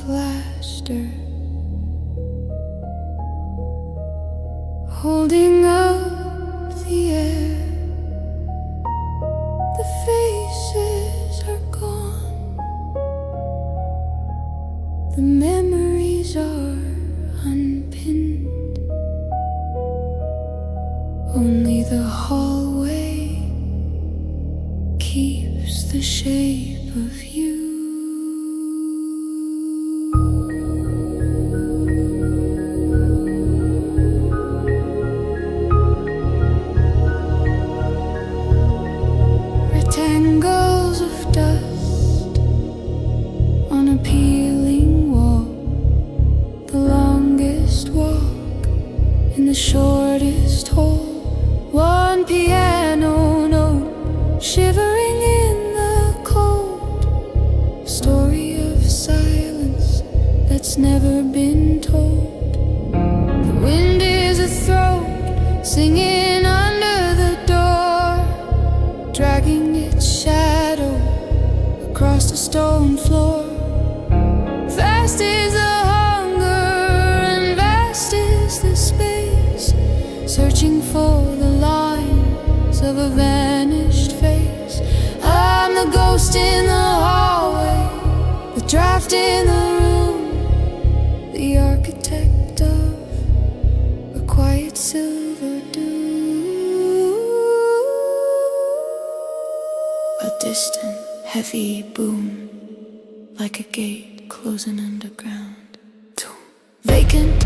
laughter, holding up the air. The faces are gone, the memories are unpinned. Only the hallway keeps the shape of you. Rectangles of dust on a peeling wall, the longest walk in the shortest hole. One piano note shivering in the cold, story of silence that's never been told. The wind is a throat singing under the door, dragging its shadow across the stone floor. Vast is the hunger and vast is the space, searching for the lines of a vanished face. I'm the ghost in the hallway, the draft in the room, the architect of a quiet silver dew. A distant, heavy boom, like a gate closing underground. Vacant,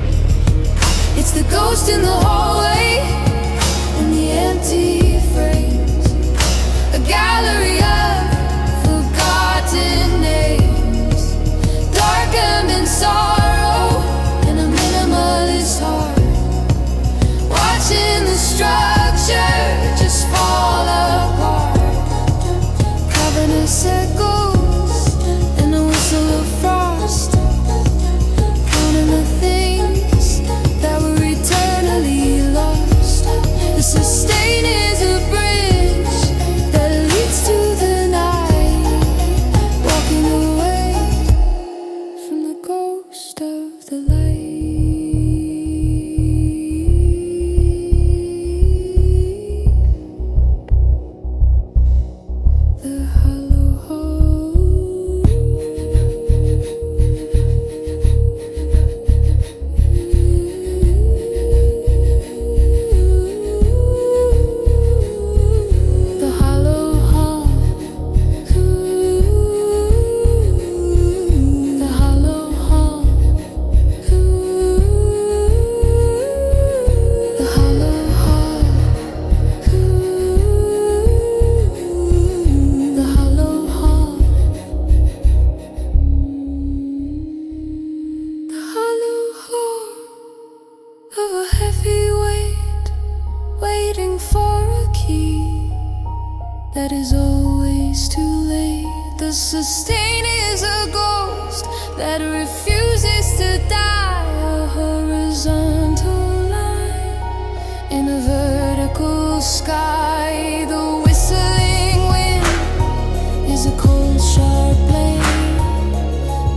it's the ghost in the hallway, and the empty frames, a gallery of forgotten names, darkened in sorrow in a minimalist heart, watching the structure just fall apart. Cavernous echoes and a whistle of frost, counting the things that were eternally lost. The sustain is a bridge that leads to the night, walking away from the ghost of the light. The hollow hole, the hollow hall, the hollow hall, the hollow hall, the hollow hall, the hollow hall of a heavy weight, waiting for a key that is always too late. The sustain is a ghost that refuses to die, a horizontal line in a vertical sky. The whistling wind is a cold, sharp blade,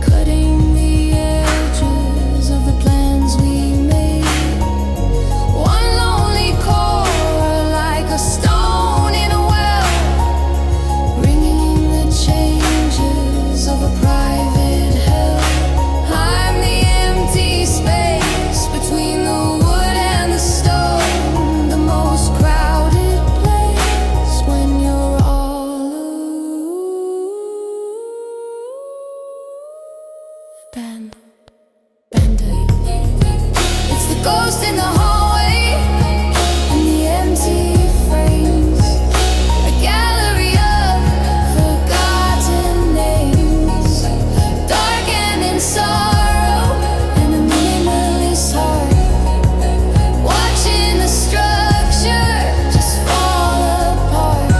cutting the edges of the plans we made. One lonely core, like a stone in a well, ringing the changes of a private hell. I'm the empty space between the wood and the stone, the most crowded place when you're all abandoned. It's the ghost in the hallway, and the empty frames, a gallery of forgotten names, darkened in sorrow and a minimalist heart, watching the structure just fall apart.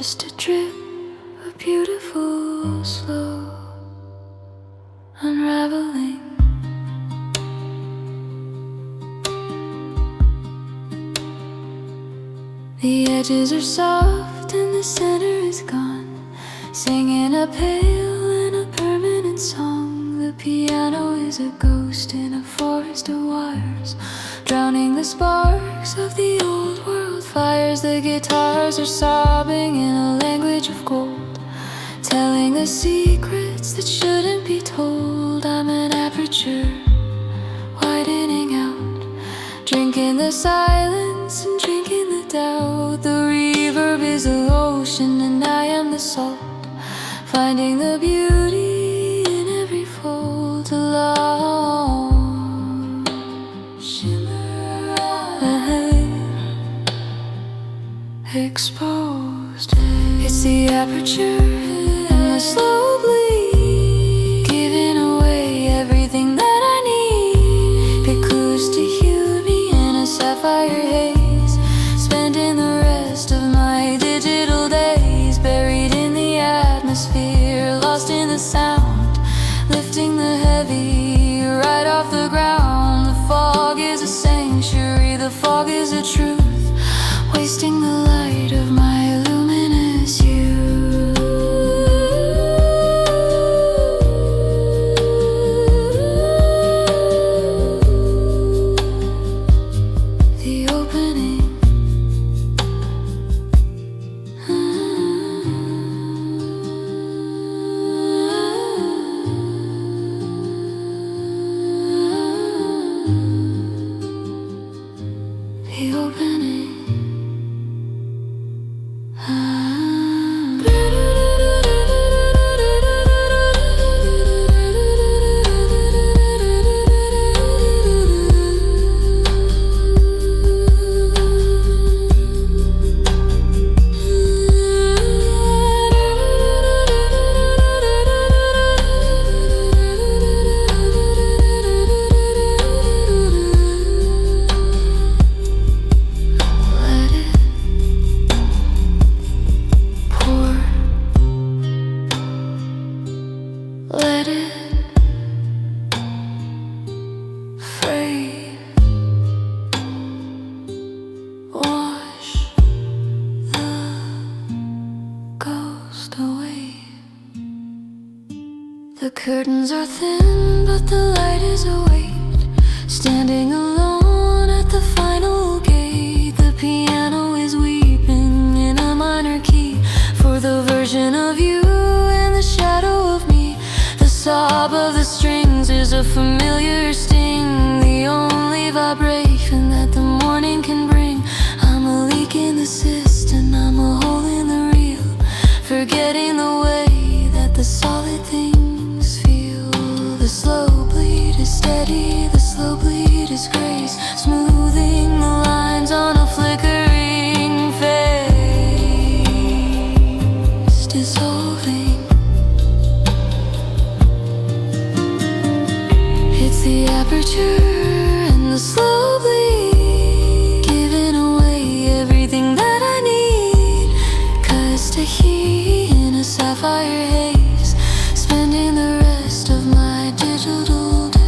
just a drip of beautiful slow unraveling. The edges are soft and the center is gone, singing a pale and a permanent song. The piano is a ghost in a forest of wires, drowning the sparks of the old world fires. The guitars are sobbing in a language of gold, telling the secrets that shouldn't be told. I'm an aperture widening out, drinking the silence and drinking the doubt. The reverb is the ocean and I am the salt, finding the beauty in every fold. Alone, shimmer ahead, exposed. It's the aperture and the slow bleed, giving away everything that I need. Pick clues to heal me in a sapphire haze, spending the rest of my digital days buried in the atmosphere, lost in the sound, lifting the heavy right off the ground. The fog is a sanctuary, the fog is a truth, wasting the light of my luminous youth. The opening, the opening. Let it fade, wash the ghost away. The curtains are thin, but the light is awake, standing alone at the final gate. The piano is weeping in a minor key for the version of you in the shadow of me. The sob of the strings is a familiar sting, the only vibration that the morning can bring. I'm a leak in the cistern, I'm a hole in the reel, forgetting the way that the solid things feel. The slow bleed is steady, the slow bleed is grace, smoothing the lines on a flickering face, dissolving. The aperture and the slow bleed, giving away everything that I need. Cause to heat in a sapphire haze, spending the rest of my digital day.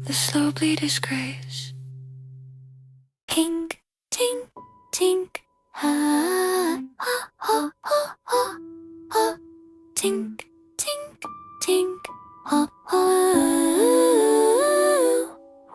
the slow bleed is grace. Tink, tink, tink, ha, ha, ha, ha, ha, ha. Tink, tink, tink, ha, ha.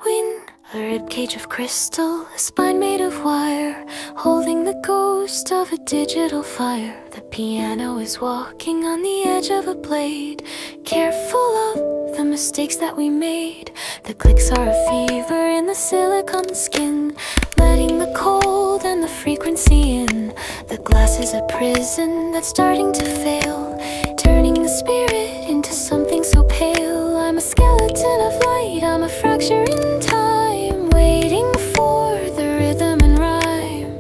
Wind, a ribcage of crystal, a spine made of wire, holding the ghost of a digital fire. The piano is walking on the edge of a blade, careful of the mistakes that we made. The clicks are a fever in the silicone skin, letting the cold and the frequency in. The glass is a prison that's starting to fail, turning the spirit into something so pale. I'm a skeleton of light, I'm a fracture in time, waiting for the rhythm and rhyme.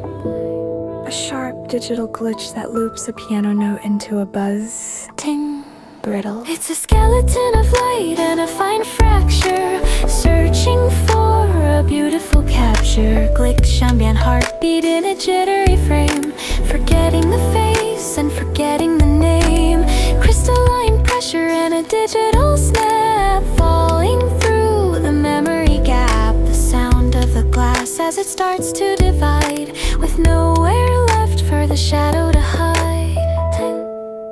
A sharp digital glitch that loops a piano note into a buzz. Ting, brittle. It's a skeleton of light and a fine fracture, searching for a beautiful capture. Glitch, ambient heartbeat in a jittery frame, forgetting the face and forgetting the name. Crystalline pressure and a digital snap, falling through the memory gap. The sound of the glass as it starts to divide, with nowhere left for the shadow to hide. Ting,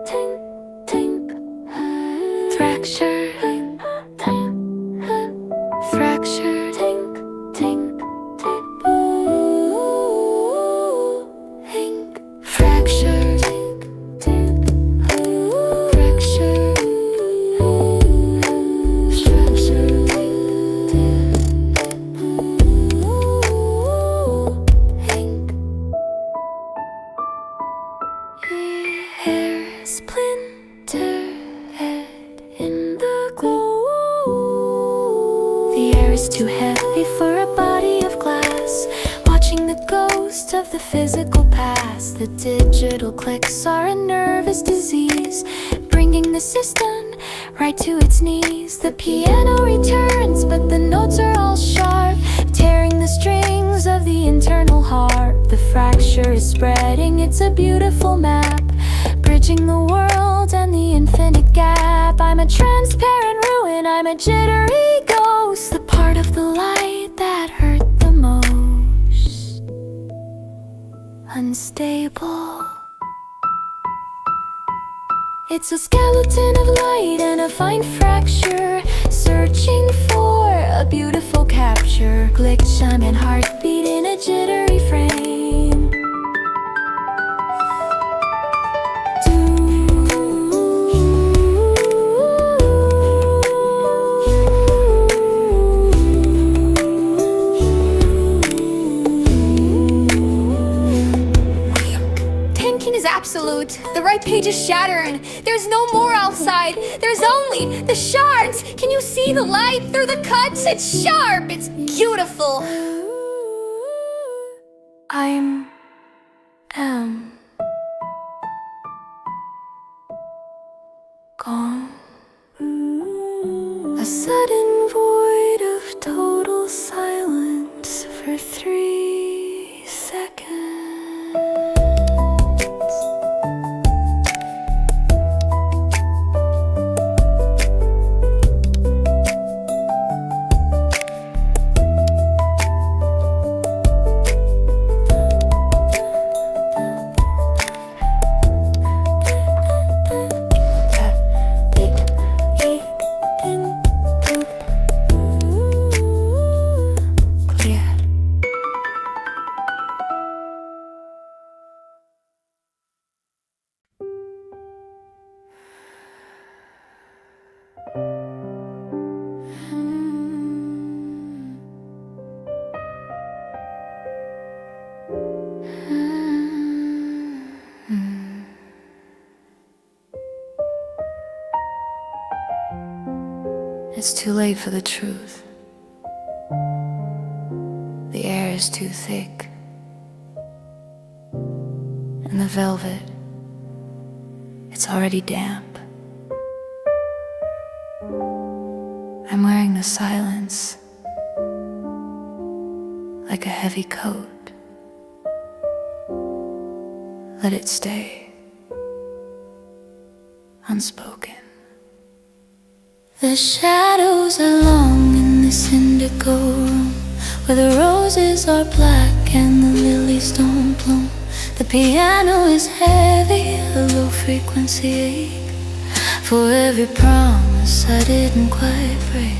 ting, ting, fracture, ting, ting, fracture, ting, ting, ting, ooh, ink, fracture, ting, ting, ooh, fracture, ooh, fracture, ting, ting, ooh, ink. Hair splinter head in the glow. The air is too heavy for a body of glass, watching the ghost of the physical past. The digital clicks are a nervous disease, bringing the system right to its knees. The piano returns, but the notes are all sharp, tearing the strings of the internal heart. The fracture is spreading, it's a beautiful map, bridging the world and the infinite gap. I'm a transparent ruin, I'm a jittery ghost, the part of the light that hurt the most. Unstable. It's a skeleton of light and a fine fracture, searching for a beautiful capture. Glitch, ambient heartbeat in a jittery frame. Absolute. The right page is shattering. There's no more outside. There's only the shards. Can you see the light through the cuts? It's sharp. It's beautiful. Am gone. A sudden void of total silence for 3 seconds. It's too late for the truth. The air is too thick, and the velvet, it's already damp. I'm wearing the silence like a heavy coat. Let it stay unspoken. The shadows are long and this indigo room where the roses are black and the lilies don't bloom. The piano is heavy, a low frequency ache. For every promise I didn't quite break,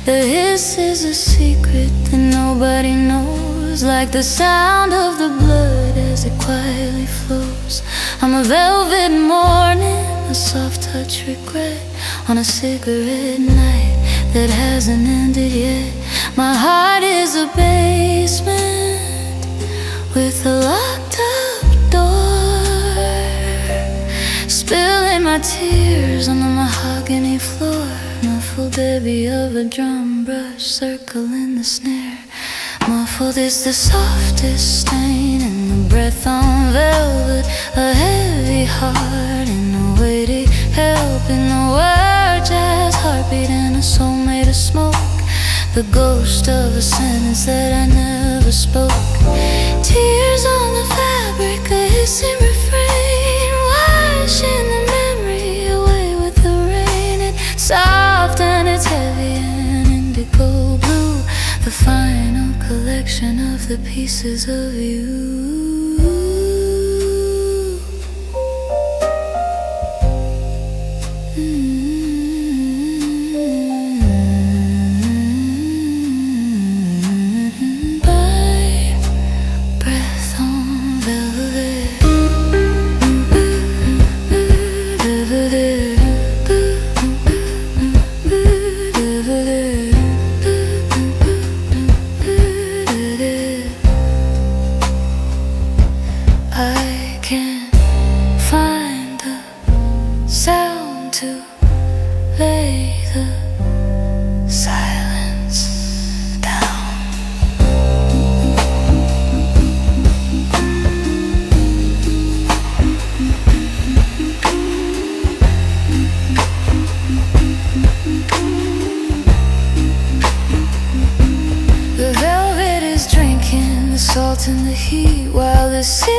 the hiss is a secret that nobody knows, like the sound of the blood as it quietly flows. I'm a velvet morning, a soft touch regret on a cigarette night that hasn't ended yet. My heart is a basement with a locked up door, spilling my tears on the mahogany floor. Muffled Debbie of a drum brush circling the snare. Muffled is the softest stain in the breath on velvet, a heavy heart and a weighty help in the word jazz, heartbeat and a soul made of smoke. The ghost of a sentence that I never spoke. Tears on the fabric, a hissing refrain, washing the memory away with the rain. It's soft and it's heavy and indigo blue, the final collection of the pieces of you. I can't find the sound to lay the silence down. The velvet is drinking the salt and the heat, while the city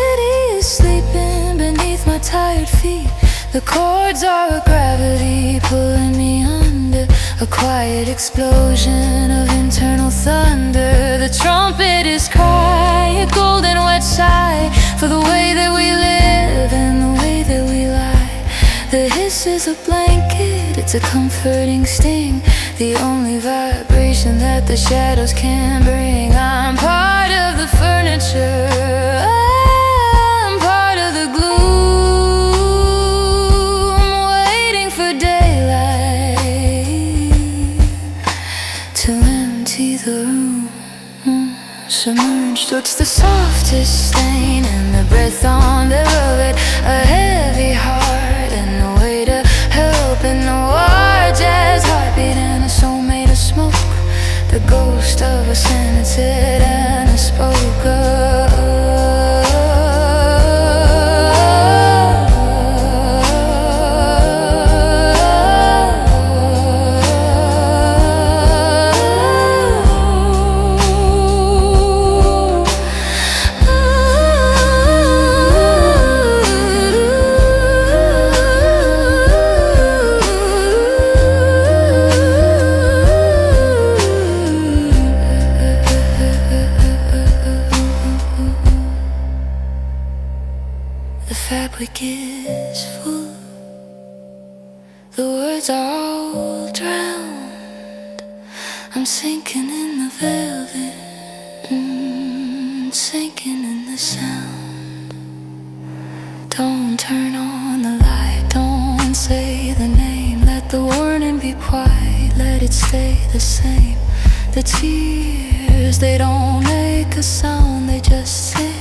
is sleeping beneath my tired feet. The chords are a gravity pulling me under, a quiet explosion of internal thunder. The trumpet is crying, a golden wet sigh for the way that we live and the way that we lie. The hiss is a blanket, it's a comforting sting, the only vibration that the shadows can bring. I'm part of the furniture, I'm part of the gloom, waiting for daylight to empty the room. Submerged, what's the softest stain and the breath on the velvet, a heavy heart and the way to help in the war jazz, heartbeat and a soul made of smoke. The ghost of a sentence said and I spoke of. The fabric is full, the words are all drowned. I'm sinking in the velvet, sinking in the sound. Don't turn on the light, don't say the name, let the warning be quiet, let it stay the same. The tears, they don't make a sound, they just sink.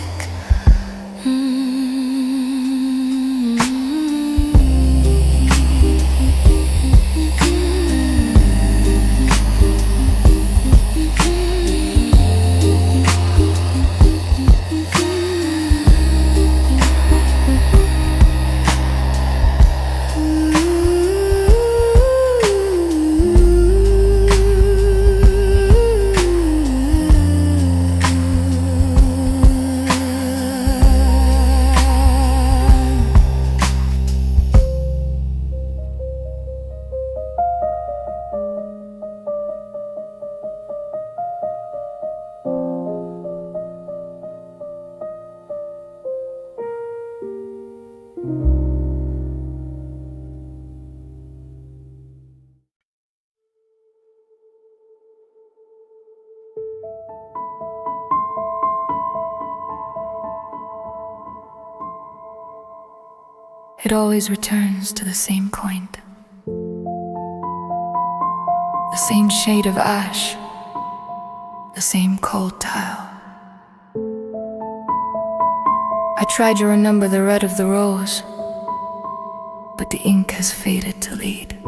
it always returns to the same point. The same shade of ash, the same cold tile. I tried to remember the red of the rose, but the ink has faded to lead.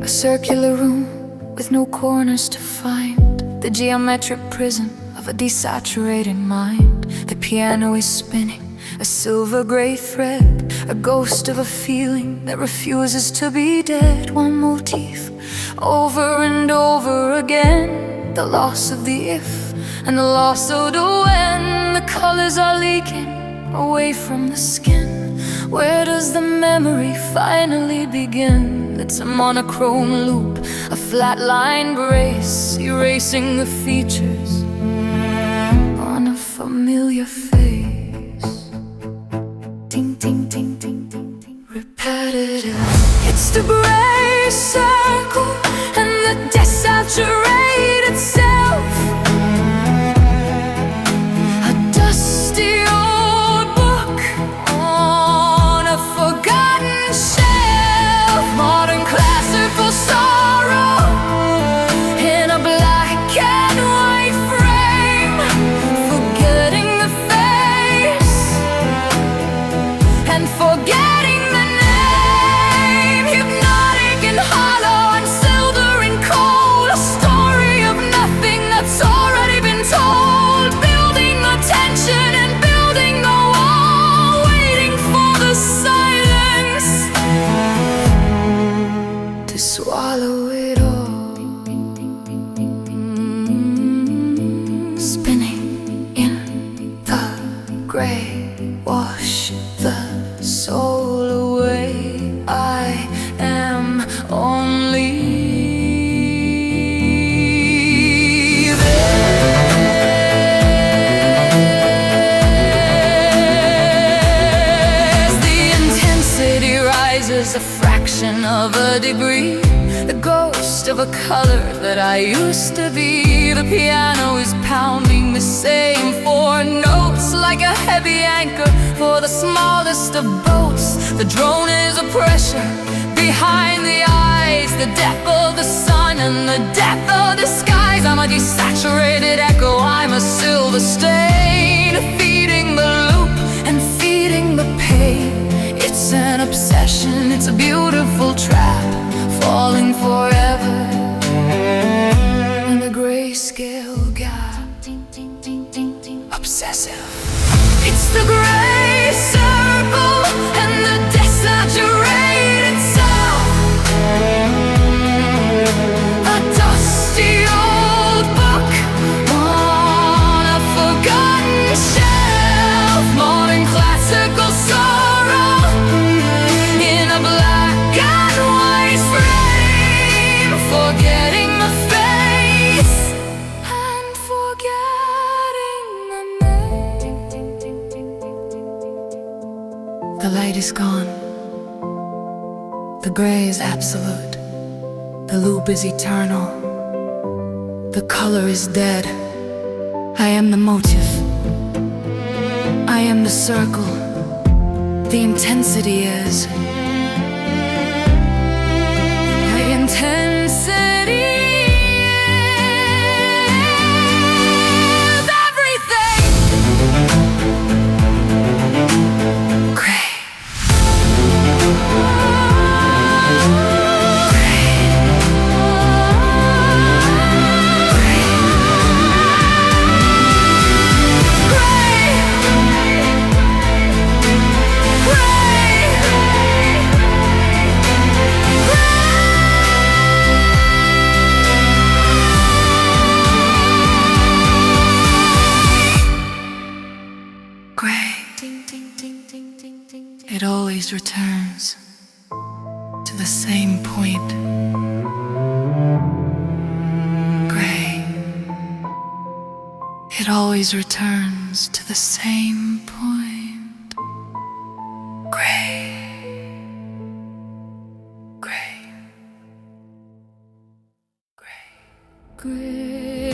A circular room with no corners to find, the geometric prison of a desaturated mind. The piano is spinning, a silver gray thread, a ghost of a feeling that refuses to be dead. One motif over and over again, the loss of the if and the loss of the when. The colors are leaking away from the skin. Where does the memory finally begin? It's a monochrome loop, a flatline brace, erasing the features on a familiar face. Ting, ting, ting, ting, ting, ting. Repetitive. It's the gray circle and the desaturated self. A dusty old book on a forgotten shelf. Modern classical sorrow in a black and white frame. Forgetting the face and forgetting the name. Hypnotic and hollow and silver and cold. A story of nothing that's already been told. Building the tension and building the wall, waiting for the silence to swallow it all. Spinning in the gray, wash the soul away. I am only this. The intensity rises a fraction of a degree. The ghost of a color that I used to be. The piano is pounding the same four notes like a heavy anchor for the smallest of boats. The drone is a pressure behind the eyes, the death of the sun and the death of the skies. I'm a desaturated echo, I'm a silver stain, feeding the loop and feeding the pain. It's an obsession, it's a beautiful trap, falling forever in the grayscale gap. Obsessive. It's the gray circle and the desaturated self. A dusty old book on a forgotten shelf. Modern classical sorrow in a black and white frame. Forgetting the face and forgetting the name. The light is gone. The gray is absolute. The loop is eternal. The color is dead. I am the motive. I am the circle. The intensity is. The intensity is everything. Gray. It always returns to the same point. Gray. It always returns to the same point. Gray. Gray. Gray. Gray.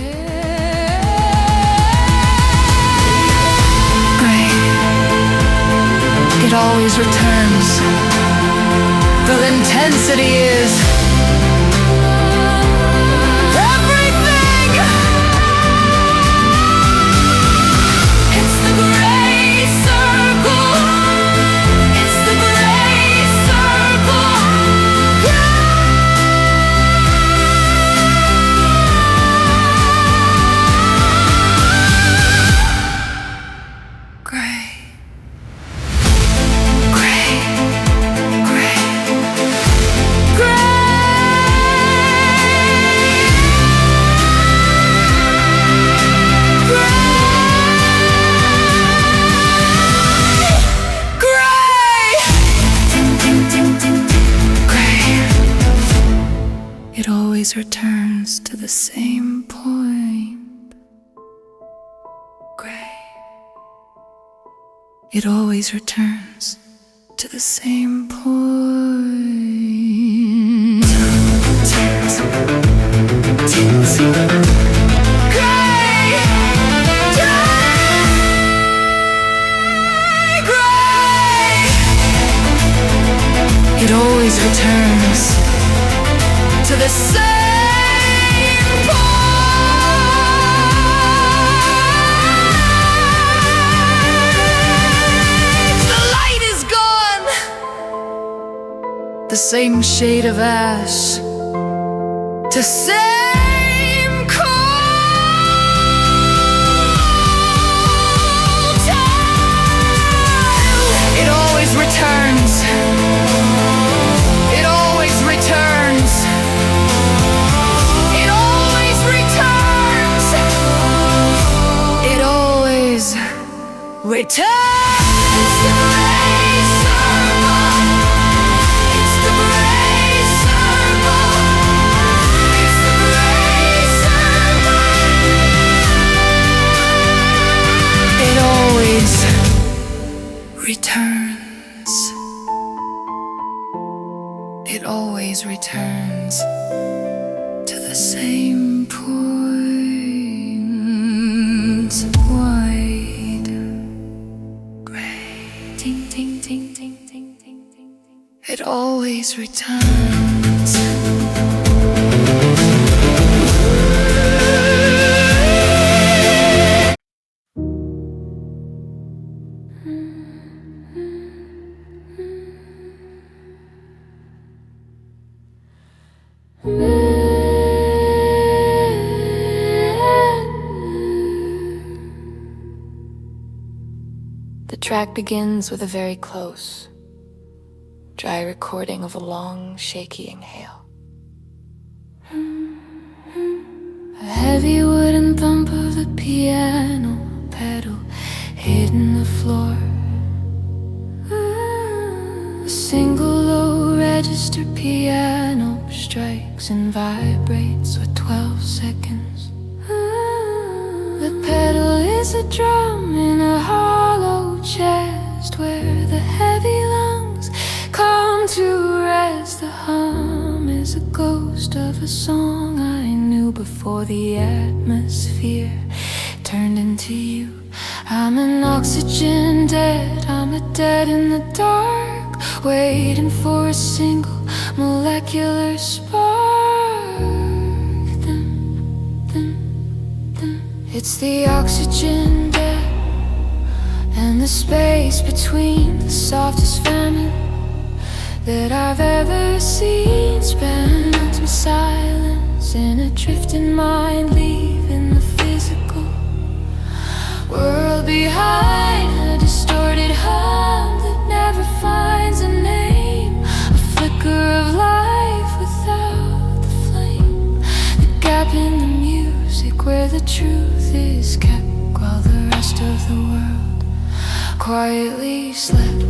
It always returns. The intensity is everything. It's the gray circle. It's the gray circle. Gray. Gray. Gray. It always returns to the same point. Gray. It always returns to the same point. Gray. Gray. It always returns to the same point. The light is gone. The same shade of ash. To same cold time. It always returns. It always returns. It always returns. It always returns. It's the gray circle. It's the gray circle. It's the gray circle. It always returns. It always returns to the same point. White, gray, ting, ting, ting, ting, ting, ting, ting. It always returns. The track begins with a very close, dry recording of a long, shaky inhale. A heavy wooden thump of the piano pedal hitting the floor. A single low register piano strikes and vibrates with 12 seconds. The pedal is a drum in a hollow chest where the heavy lungs come to rest. The hum is a ghost of a song I knew before the atmosphere turned into you. I'm an oxygen dead, I'm a dead in the dark, waiting for a single molecular spark. It's the oxygen dead, and the space between the softest famine that I've ever seen, spent in silence in a drifting mind, leaving the physical world behind. A distorted hum that never finds a name, a flicker of life without the flame, the gap in the music where the truth is kept while the rest of the world quietly slept.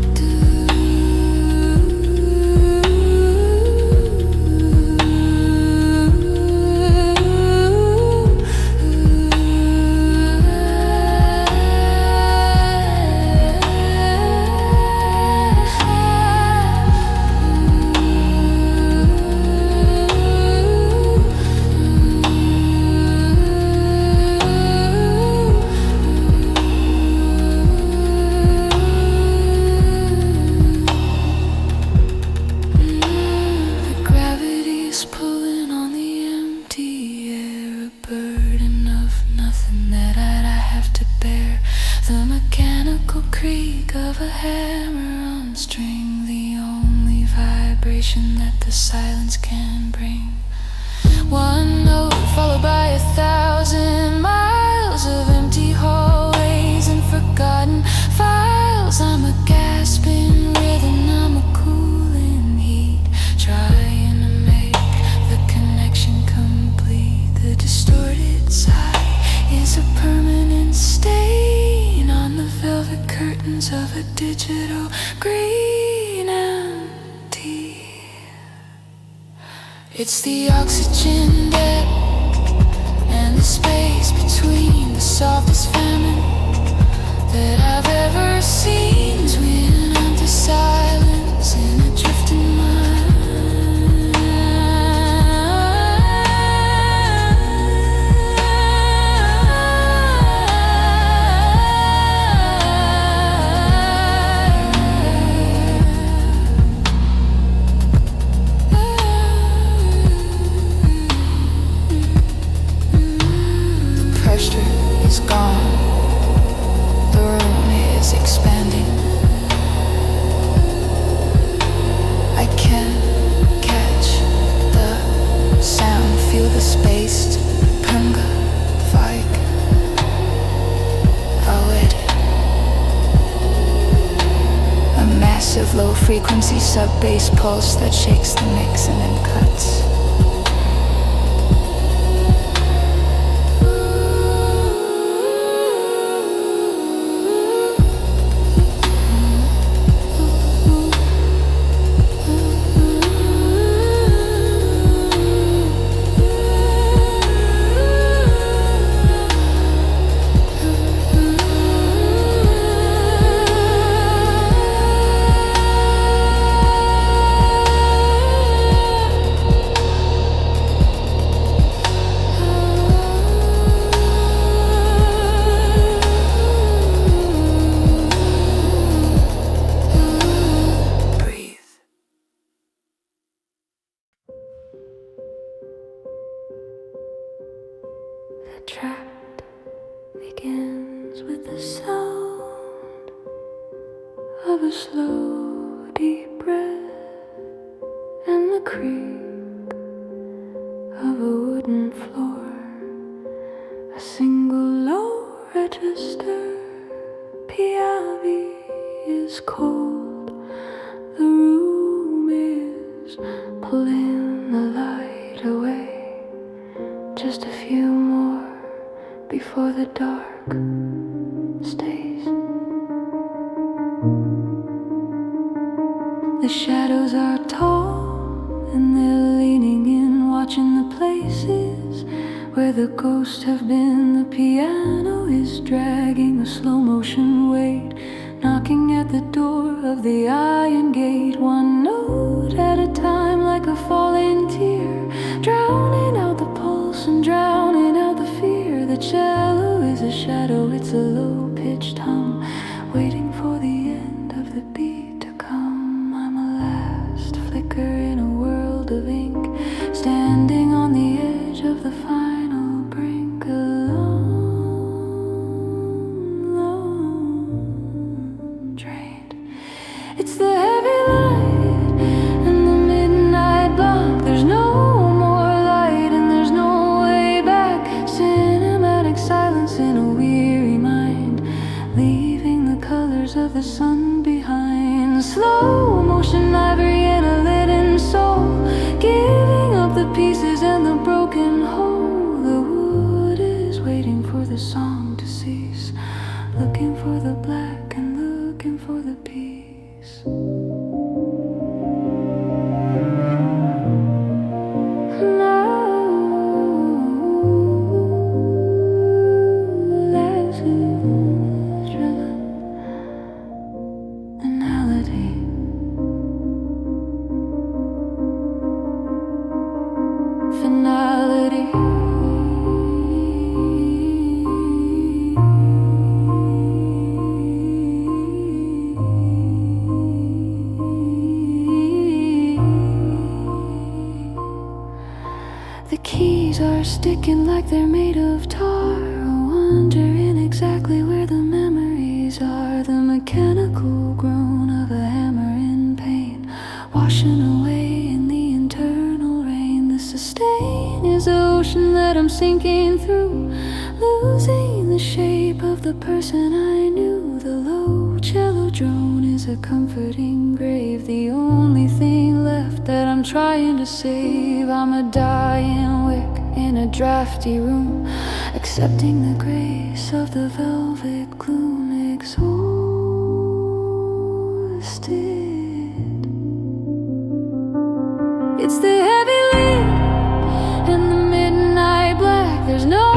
vibration that the silence can bring. One note followed by 1,000 miles of empty hallways and forgotten files. I'm a gasping rhythm, I'm a cooling heat, trying to make the connection complete. The distorted sigh is a permanent stain on the velvet curtains of a digital green and tea. It's the oxygen debt and the space between the softest famine that I've ever seen. Twin under silence in a drifting mind. Is gone, the room is expanding. I can catch the sound, feel the space. Punga, Vike, Awed. A massive low frequency sub-bass pulse that shakes the mix and then cuts. The tract begins with the sound of a slow, deep breath and the creak of a wooden floor. A single low register Piavi is cold. The room is pulling the light away. Just a few more before the dark stays. The shadows are tall and they're leaning in, watching the places where the ghosts have been. The piano is dragging a slow motion weight, knocking at the door of the iron gate. One note at a time, like a falling tear, drowning out the pulse and drowning out the fear. The cello is a shadow, it's a low-pitched hum, waiting for the end of the beat to come. I'm a last flicker in a world of ink, standing on the edge of the final brink. Alone, drained. It's the heavy light and the midnight block. There's no more light and there's no way back. Cinematic silence in a weary mind, leaving the colors of the sun behind. Slow motion ivory and a leaden soul, giving up the pieces and the broken whole. The wood is waiting for the song to cease, looking for the black and looking for the peace. Finality. The keys are sticking like they're made of tar, wondering exactly where the memories are. The mechanical groan of a hammer in pain, washing away ocean that I'm sinking through, losing the shape of the person I knew. The low cello drone is a comforting grave, the only thing left that I'm trying to save. I'm a dying wick in a drafty room, accepting the grace of the velvet gloom, exhausted. It's the heavy lid and the midnight black. There's no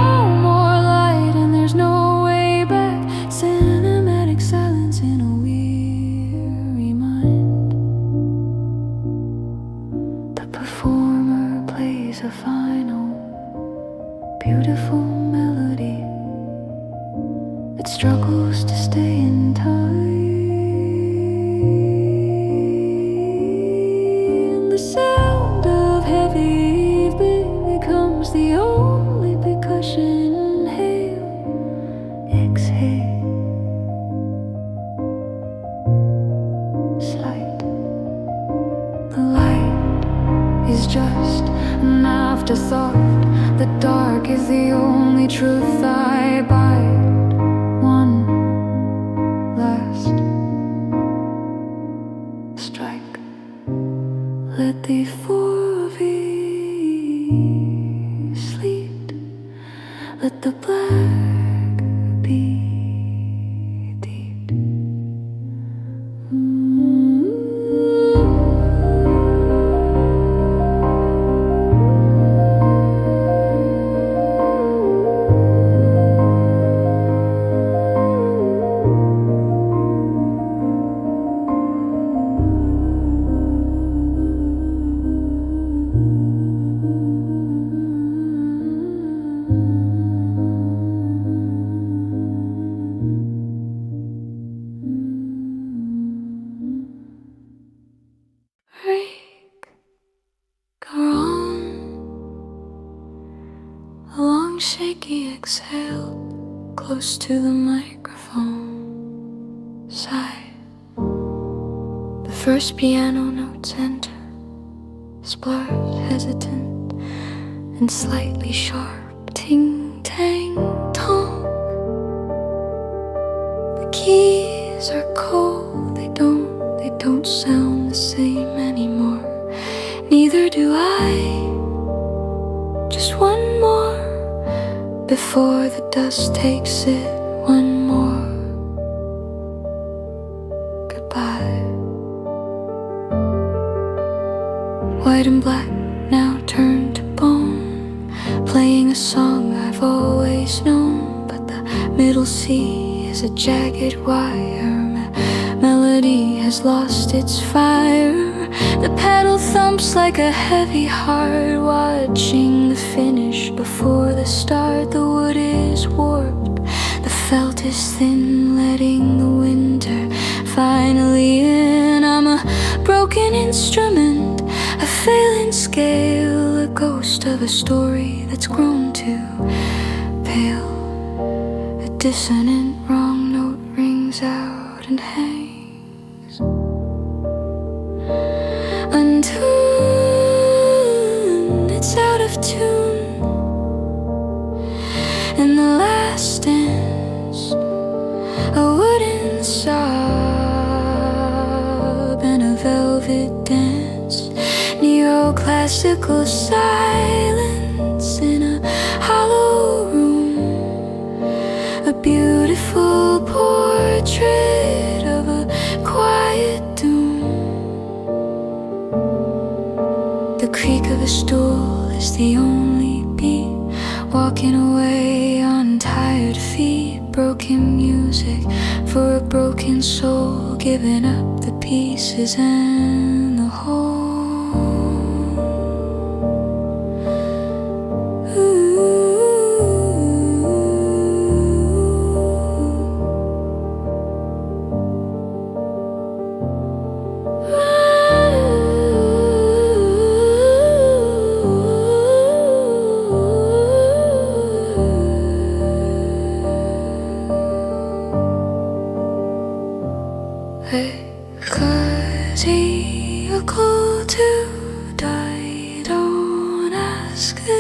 more light and there's no way back. Cinematic silence in a weary mind. The performer plays a final, beautiful melody that struggles to stay in time. The sound of heavy beat becomes the only percussion. Inhale, exhale, sight. The light is just an afterthought. The dark is the only truth I bite. One last strike. Let the four-V sleep. Let the black be deep. Break ground. A long shaky exhale, close to the microphone. Sigh. The first piano notes enter, splurge, hesitant and slightly sharp. Ting, tang, tong. The keys are cold, they don't sound the same anymore. Neither do I. Just one more before the dust takes it. One more goodbye. White and black now turned to bone, playing a song I've always known. But the middle C is a jagged wire. Melody has lost its fire. The pedal thumps like a heavy heart, watching the finish before the start. The wood is warped, the felt is thin, letting the winter finally in. I'm a broken instrument, a failing scale, a ghost of a story that's grown too pale. A dissonant wrong note rings out and hangs untuned. It's out of tune, and the last dance, a wooden sob and a velvet dance. Neoclassical silence in a hollow room, a beautiful portrait of a quiet doom. The creak of a stool is the only beat, walking away on tired feet. Broken music for a broken soul, giving up the pieces and the whole. Because equal to die, don't ask a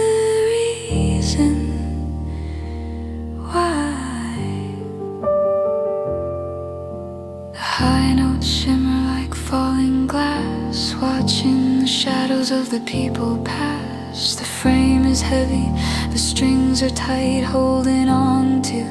watching the shadows of the people pass. The frame is heavy, the strings are tight, holding on to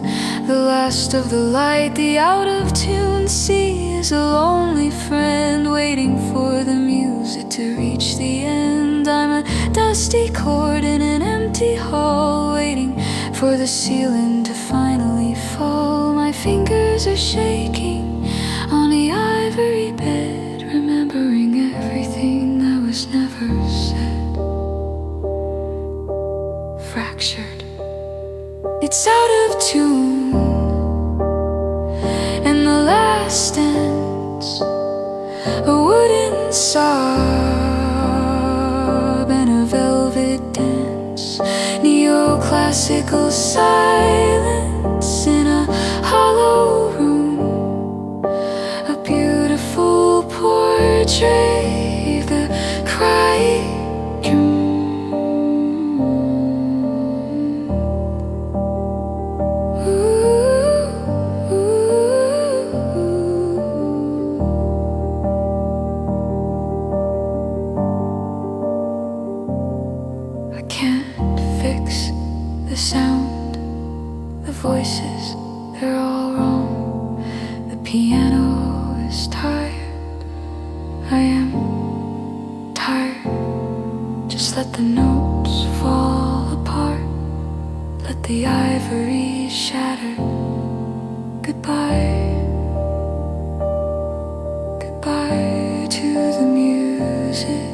the last of the light. The out of tune sea is a lonely friend, waiting for the music to reach the end. I'm a dusty chord in an empty hall, waiting for the ceiling to finally fall. My fingers are shaking on the ivory bed, remembering everything that was never said. Fractured, it's out of tune, and the last ends a wooden sob and a velvet dance. Neoclassical silence in a hollow room, a beautiful portrait, the crying dream. I can't fix the sound, the voices, they're all wrong. The piano is tired, I am tired. Just let the notes fall apart, let the ivory shatter. Goodbye, goodbye to the music.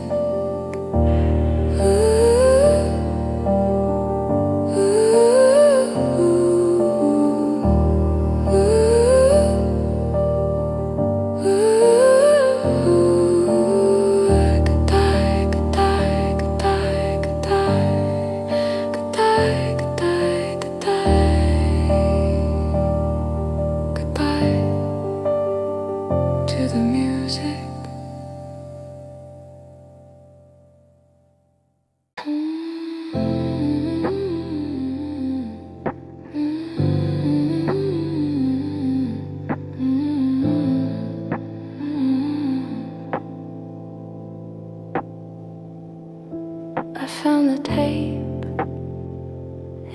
I found the tape,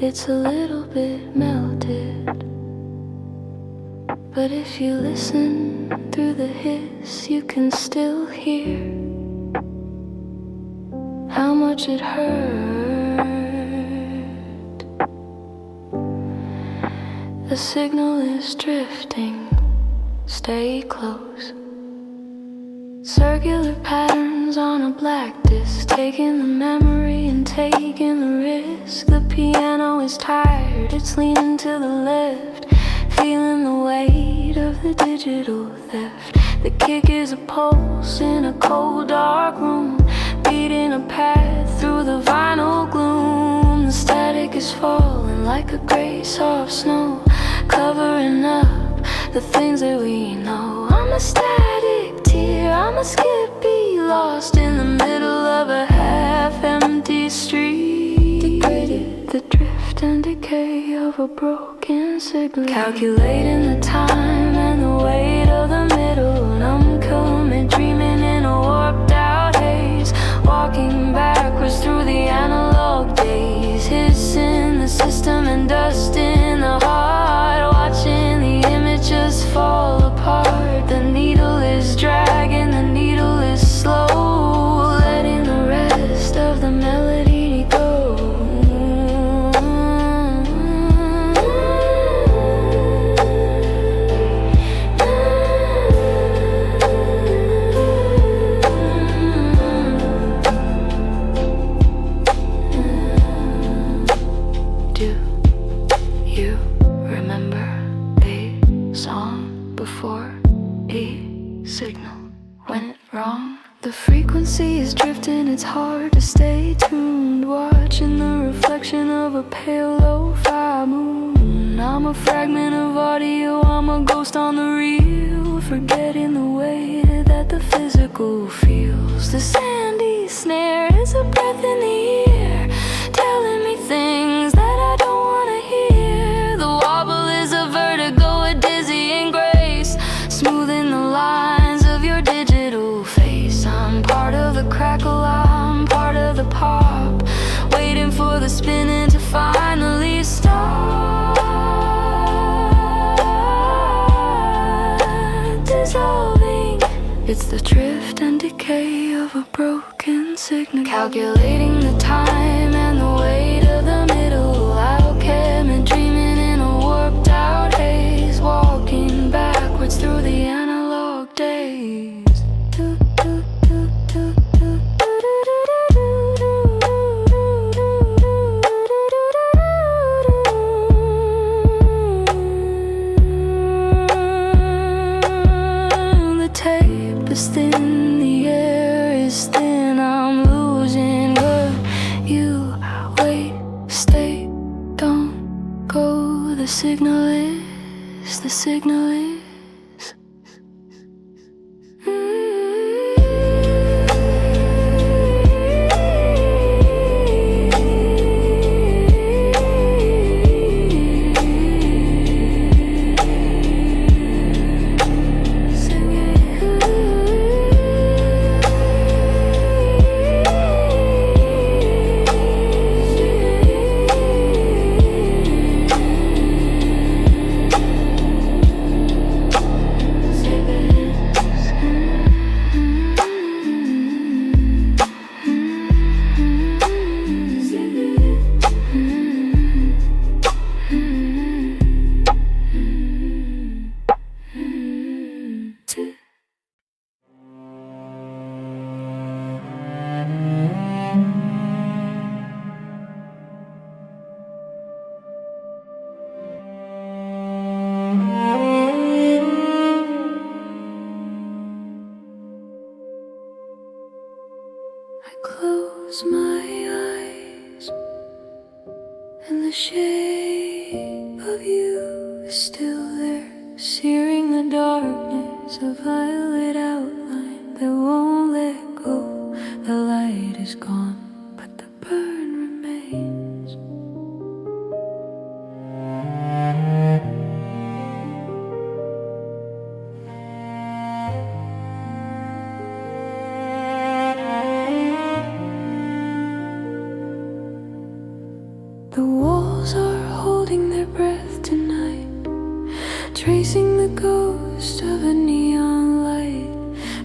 it's a little bit melted, but if you listen through the hiss, you can still hear how much it hurt. The signal is drifting, stay close. Circular patterns on a black disc, taking the memory and taking the risk. The piano is tired, it's leaning to the left, feeling the weight of the digital theft. The kick is a pulse in a cold dark room, beating a path through the vinyl gloom. The static is falling like a gray soft snow, covering up the things that we know. I'm a static tear, I'm a skippy, lost in the middle of a half-empty street. Degraded, the drift and decay of a broken signal, calculating the time and the weight of the middle. And I'm coming, dreaming in a warped out haze, walking backwards through the analog days, hissing the system and dust in the heart, watching the image just fall apart. The needle is dragging, the needle is slow, letting the rest of the melody go. Do you remember a song before a signal went wrong? The frequency is drifting, it's hard to stay tuned, watching the reflection of a pale lo-fi moon. I'm a fragment of audio, I'm a ghost on the reel, forgetting the way that the physical feels. The sandy snare is a breath in the ear, telling me things that I don't want to hear. The wobble is a vertigo, a dizzying grace, smoothing the lines of your digital face. I'm part of the It's the drift and decay of a broken signal, calculating the time and the weight of the middle outcome, and dreaming in a warped out haze, walking backwards through the analog days. The tape is thin, the air is thin, I'm losing good. You wait, stay, don't go. The signal is, the signal is. I close my eyes, and the shape of you is still there, searing the darkness, a violet outline that won't let go. The light is gone, but the burn remains. The walls are holding their breath tonight, tracing the ghost of a neon light,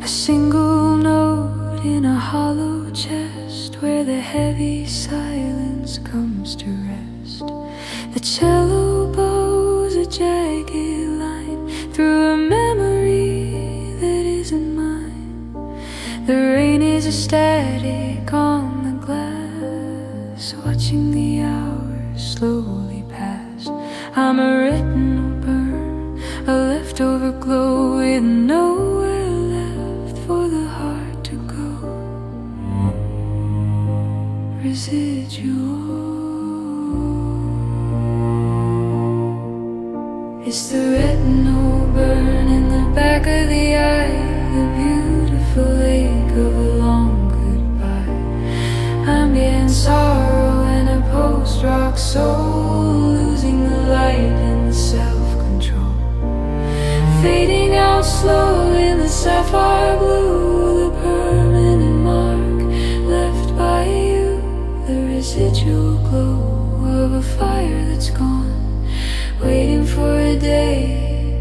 a single note in a hollow chest where the heavy silence comes to rest. The cello bows a jagged line through a memory that isn't mine. The rain is a static on the glass, watching the hours slowly pass. I'm a retinal burn, a leftover glow with nowhere left for the heart to go. Residual. It's the retinal burn in the back of the eye, the beautiful ache of a long goodbye. Ambient sorrow and a post-rock soul, losing the light and the self-control, fading out slow in the sapphire blue. The permanent mark left by you, the residual glow of a fire that's gone, waiting for a day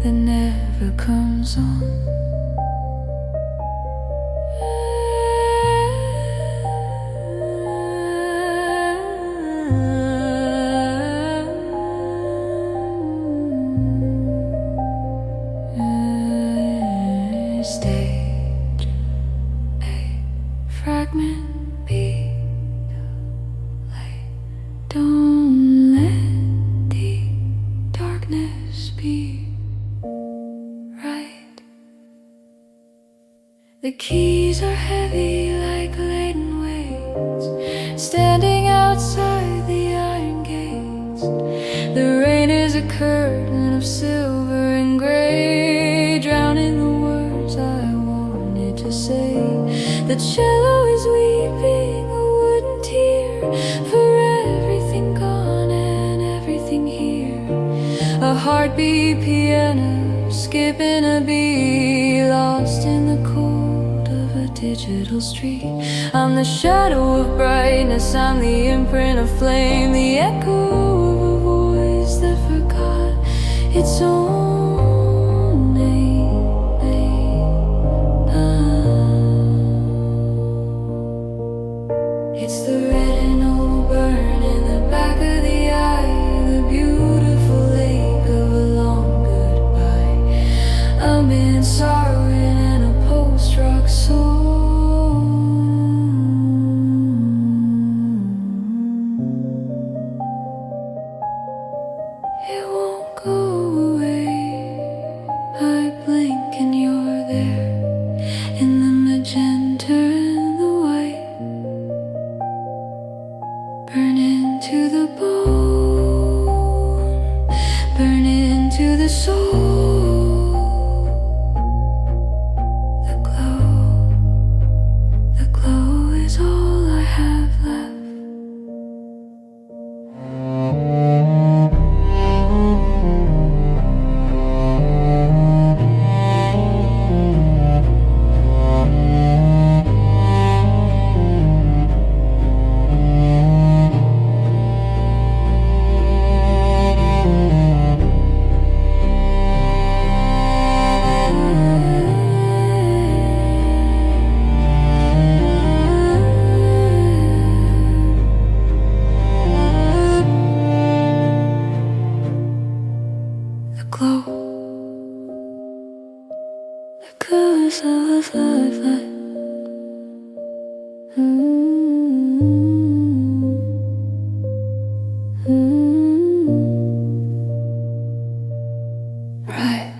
that never comes on. Stage A, fragment B, light. Don't let the darkness be right. The keys are heavy like laden weights, standing outside the iron gates. The rain is a curtain of silver and gray, drowning the words I wanted to say. The cello is weeping a wooden tear for everything gone and everything here. A heartbeat piano skipping a beat, lost in the cold of a digital street. I'm the shadow of brightness, I'm the imprint of flame, the echo of a voice that forgot its own name. magenta and the white burn into the bone, burn into the soul. The glow is all I have left. The glow is all I have left. Right.